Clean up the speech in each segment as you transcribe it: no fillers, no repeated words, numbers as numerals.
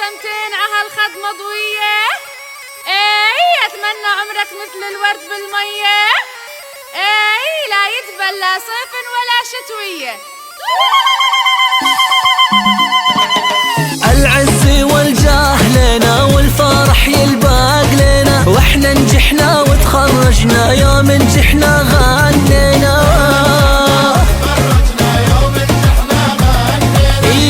سنتين عهالخد مضوية. اي اتمنى عمرك مثل الورد بالمية. اي لا يدبل لا صيف ولا شتوية. العز والجاه لنا والفرح يلباق لنا، واحنا نجحنا وتخرجنا يوم نجحنا غنينا.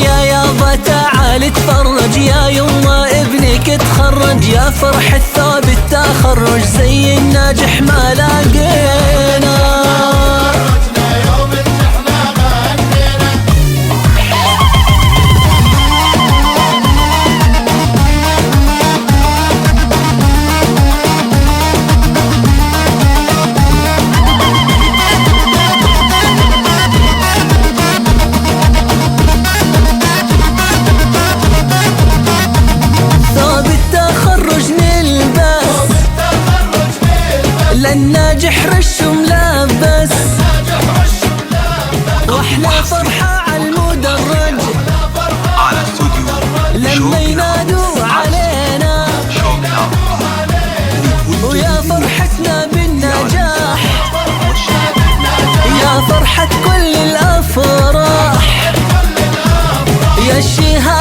يا يابا تعال تفرج يا يما ابنك تخرج، يا فرح الثوب التخرج زي الناجح ما لاقينا. للناجح رش وملبس، واحلى فرحة عالمدرج لما ينادوا علينا، ويا فرحتنا بالنجاح يا فرحة كل الأفراح، يا الشهادة